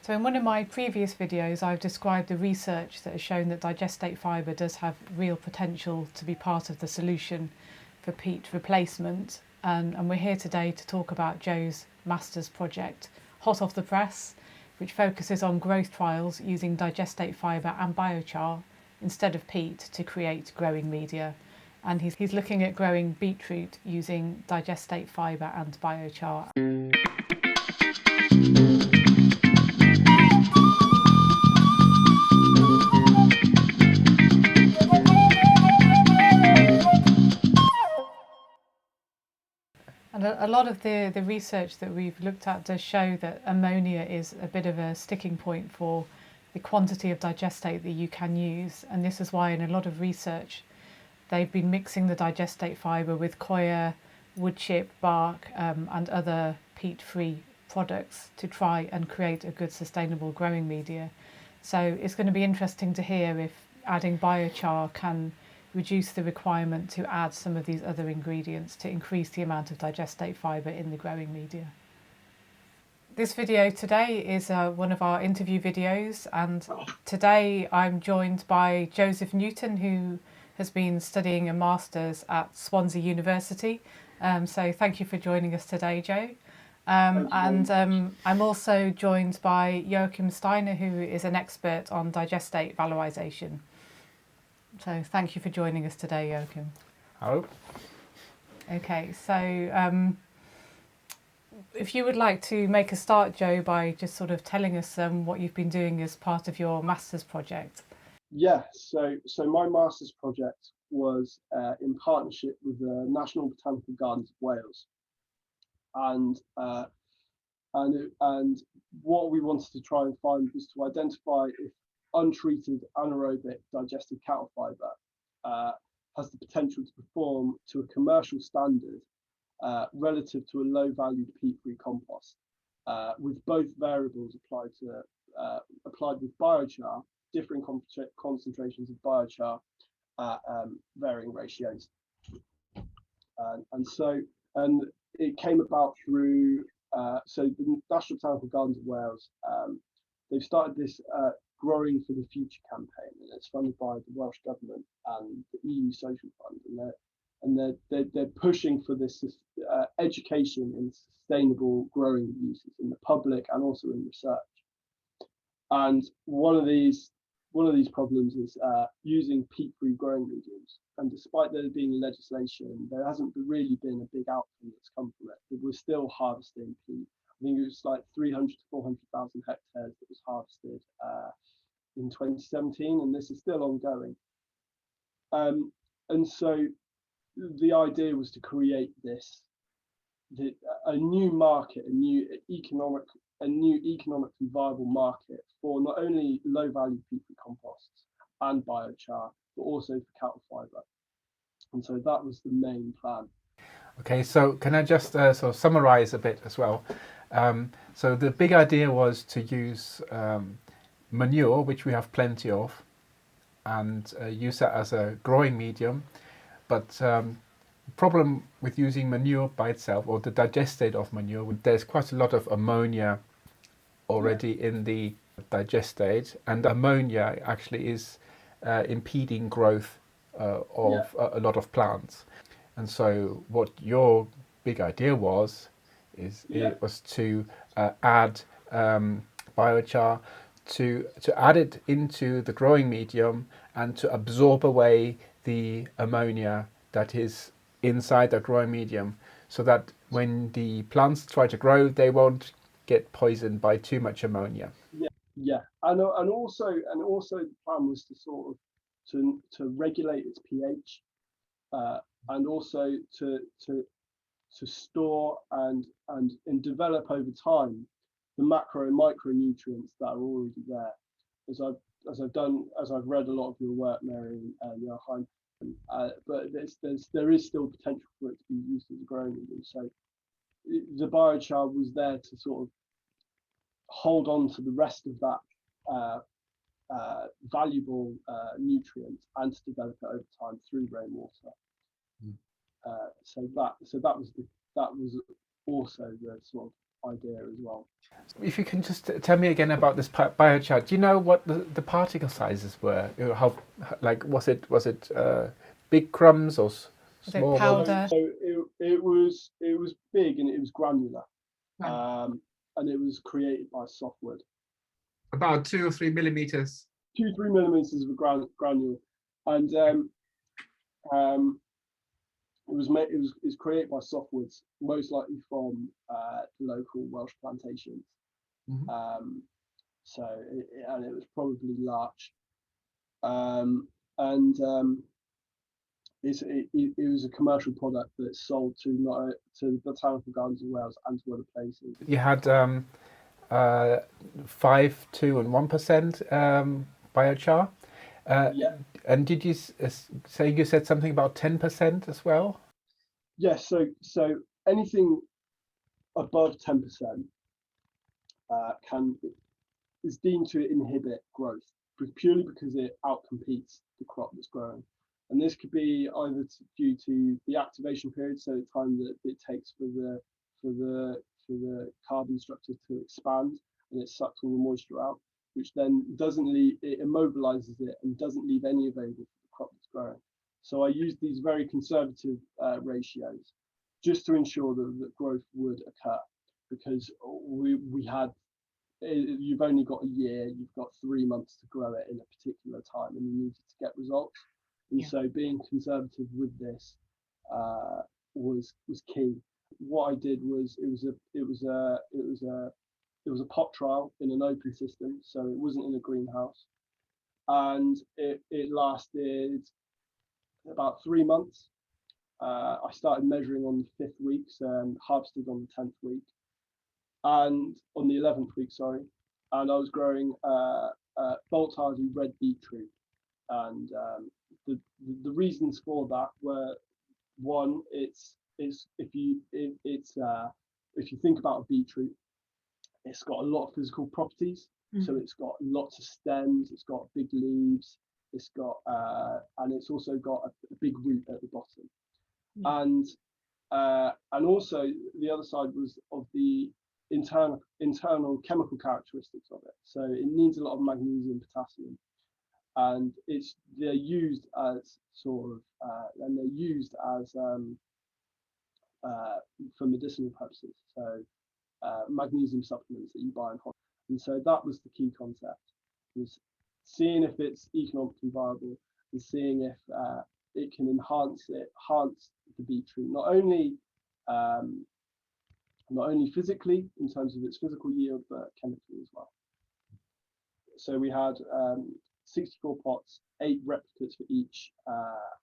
So in one of my previous videos, I've described the research that has shown that digestate fibre does have real potential to be part of the solution for peat replacement. And we're here today to talk about Joe's master's project, hot off the press, which focuses on growth trials using digestate fibre and biochar instead of peat to create growing media. And he's looking at growing beetroot using digestate fibre and biochar. And a lot of the research that we've looked at does show that ammonia is a bit of a sticking point for the quantity of digestate that you can use. And this is why in a lot of research they've been mixing the digestate fibre with coir, wood chip, bark and other peat-free products to try and create a good sustainable growing media. So it's going to be interesting to hear if adding biochar can reduce the requirement to add some of these other ingredients to increase the amount of digestate fibre in the growing media. This video today is one of our interview videos, and today I'm joined by Joseph Newton, who has been studying a master's at Swansea University. So thank you for joining us today, Joe. I'm also joined by Joachim Steiner, who is an expert on digestate valorisation. So thank you for joining us today, Joachim. Hello. Okay, so if you would like to make a start, Joe, by just sort of telling us what you've been doing as part of your master's project. Yeah, so my master's project was in partnership with the National Botanical Gardens of Wales, and what we wanted to try and find was to identify if untreated anaerobic digested cattle fibre has the potential to perform to a commercial standard relative to a low-value peat-free compost, with both variables applied with biochar, differing concentrations of biochar at varying ratios. And it came about through so the National Botanical Gardens of Wales. They've started this Growing for the Future campaign, and it's funded by the Welsh Government and the EU Social Fund, and they're pushing for this education in sustainable growing uses in the public and also in research. And one of these problems is using peat-free growing mediums. And despite there being legislation, there hasn't really been a big outcome that's come from it. We're still harvesting peat. I think it was like 300 to 400,000 hectares that was harvested in 2017, and this is still ongoing. And so the idea was to create a new market, a new economically viable market for not only low-value peat-free composts and biochar, but also for cattle fibre. And so that was the main plan. Okay, so can I just sort of summarize a bit as well? So the big idea was to use manure, which we have plenty of, and use that as a growing medium. But the problem with using manure by itself, or the digestate of manure, there's quite a lot of ammonia already in the digestate, and ammonia actually is impeding growth of a lot of plants. And so what your big idea was to add biochar, to add it into the growing medium and to absorb away the ammonia that is inside the growing medium, so that when the plants try to grow, they won't get poisoned by too much ammonia. Yeah, and also the plan was to sort of to regulate its pH, and also to store and develop over time the macro and micronutrients that are already there. As I've read a lot of your work, Mary and Joachim, but there is still potential for it to be used as a growing medium. So the biochar was there to sort of hold on to the rest of that valuable nutrient and to develop it over time through rainwater. So that was also the sort of idea as well. If you can just tell me again about this biochar. Do you know what the particle sizes were? How, like, was it big crumbs or small ones? powder? So it was big and it was granular, and it was created by softwood. About 2 or 3 millimeters. 2-3 millimeters of granule, and it was created by softwoods, most likely from the local Welsh plantations. Mm-hmm. And it was probably larch, it was a commercial product that's sold to the Botanical Gardens of Wales and to other places. You had 5, 2, and 1% biochar. Yeah. And did you say you said something about 10% as well? Yes. So anything above 10% is deemed to inhibit growth purely because it outcompetes the crop that's growing. And this could be either due to the activation period, so the time that it takes for the carbon structure to expand, and it sucks all the moisture out, which then it immobilizes it and doesn't leave any available for the crop that's growing. So I used these very conservative ratios just to ensure that growth would occur, because we had, you've only got a year, you've got 3 months to grow it in a particular time, and you needed to get results. And so being conservative with this was key. What I did was it was a pot trial in an open system, so it wasn't in a greenhouse, and it lasted about 3 months. I started measuring on the 5th week and harvested on the 10th week, and on the 11th week, sorry, and I was growing bolt hardy red beetroot, and the reasons for that were, one, it's if you think about a beetroot, it's got a lot of physical properties. So it's got lots of stems, it's got big leaves, it's got and it's also got a big root at the bottom. And also the other side was of the internal chemical characteristics of it. So it needs a lot of magnesium, potassium, and they're used as for medicinal purposes. So magnesium supplements that you buy in hospitals. And so that was the key concept, was seeing if it's economically viable and seeing if it can enhance the beetroot, not only physically in terms of its physical yield, but chemically as well. So we had 64 pots, 8 replicates for each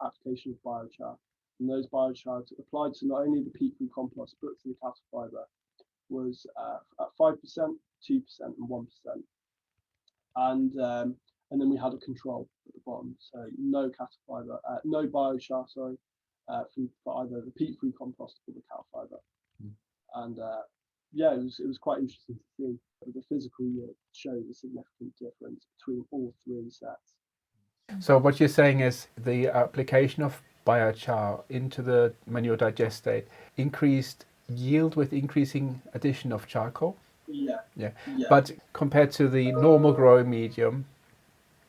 application of biochar. And those biochars applied to not only the peat-free compost, but to the cattle fibre, was at 5%, 2%, and 1%. And then we had a control at the bottom, so no cattle fibre, no biochar, sorry, for either the peat-free compost or the cow fibre. And it was quite interesting to see that the physical yield showed a significant difference between all 3 sets. So what you're saying is the application of biochar into the manure digestate increased yield with increasing addition of charcoal? Yeah. But compared to the normal growing medium,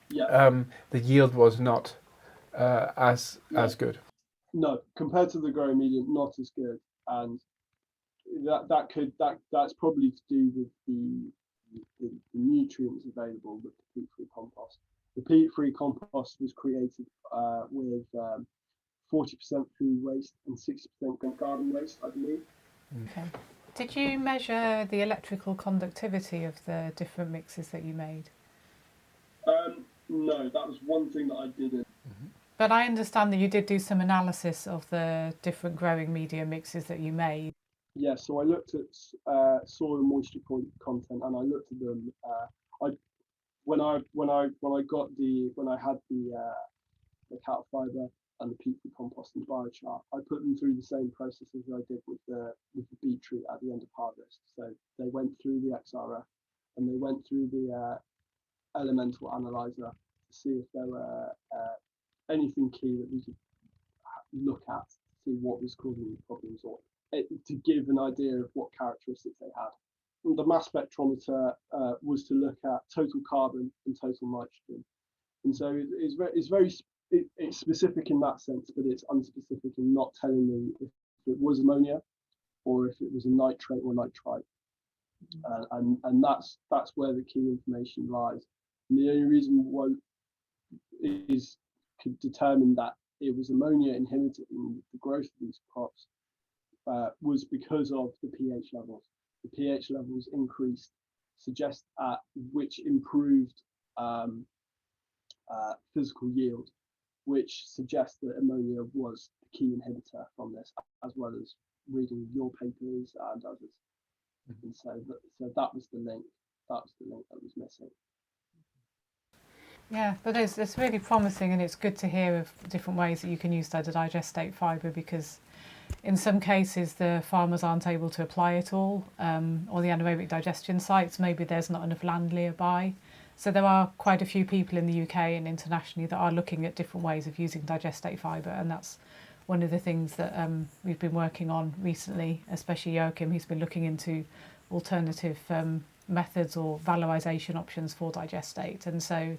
the yield was not as good. No, compared to the growing medium, not as good, and that's probably to do with the nutrients available with the peat-free compost. The peat-free compost was created with 40% food waste and 60% garden waste, I believe. Okay. Did you measure the electrical conductivity of the different mixes that you made? No, that was one thing that I didn't. But I understand that you did do some analysis of the different growing media mixes that you made. Yeah, so I looked at soil moisture content, and I looked at them. When I had the cattle fibre and the peat-free compost and biochar, I put them through the same process as I did with the beetroot at the end of harvest. So they went through the XRF and they went through the elemental analyzer to see if there were anything key that we could look at to see what was causing the problems or to give an idea of what characteristics they had. And the mass spectrometer was to look at total carbon and total nitrogen, and so it's specific in that sense, but it's unspecific in not telling me if it was ammonia or if it was a nitrate or nitrite. And that's where the key information lies. And the only reason one could determine that it was ammonia inhibiting the growth of these crops was because of the pH levels. The pH levels increased, which improved physical yield, which suggests that ammonia was the key inhibitor from this, as well as reading your papers and others. And so that was the link. That was the link that was missing. Yeah, but it's really promising, and it's good to hear of different ways that you can use the digestate fibre, because in some cases the farmers aren't able to apply it all, or the anaerobic digestion sites, maybe there's not enough land nearby. So there are quite a few people in the UK and internationally that are looking at different ways of using digestate fibre, and that's one of the things that we've been working on recently, especially Joachim. He's been looking into alternative methods or valorisation options for digestate, and so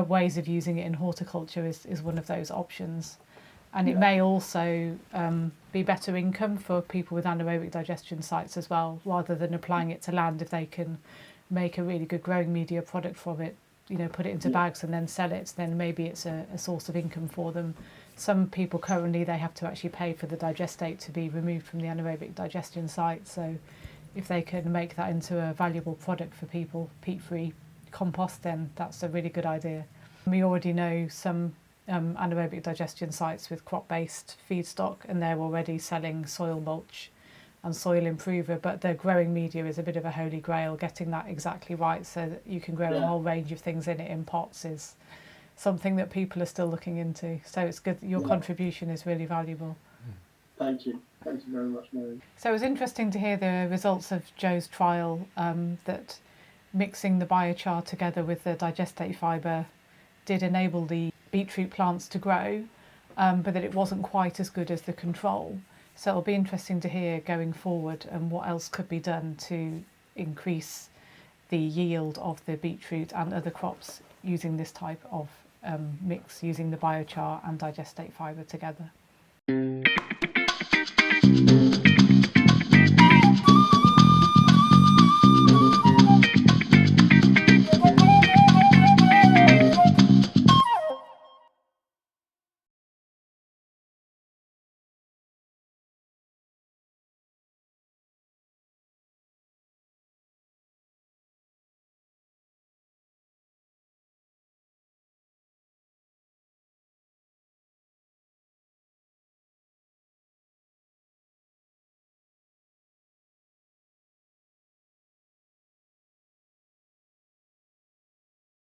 ways of using it in horticulture is one of those options. And it may also be better income for people with anaerobic digestion sites as well, rather than applying it to land. If they can make a really good growing media product from it, put it into bags and then sell it, then maybe it's a source of income for them. Some people currently, they have to actually pay for the digestate to be removed from the anaerobic digestion site. So if they can make that into a valuable product for people, peat-free compost, then that's a really good idea. We already know some anaerobic digestion sites with crop-based feedstock, and they're already selling soil mulch and soil improver, but the growing media is a bit of a holy grail. Getting that exactly right so that you can grow a whole range of things in it in pots is something that people are still looking into. So it's good that your contribution is really valuable. Thank you very much, Mary. So it was interesting to hear the results of Joe's trial, that mixing the biochar together with the digestate fibre did enable the beetroot plants to grow, but that it wasn't quite as good as the control. So it'll be interesting to hear going forward and what else could be done to increase the yield of the beetroot and other crops using this type of mix, using the biochar and digestate fibre together.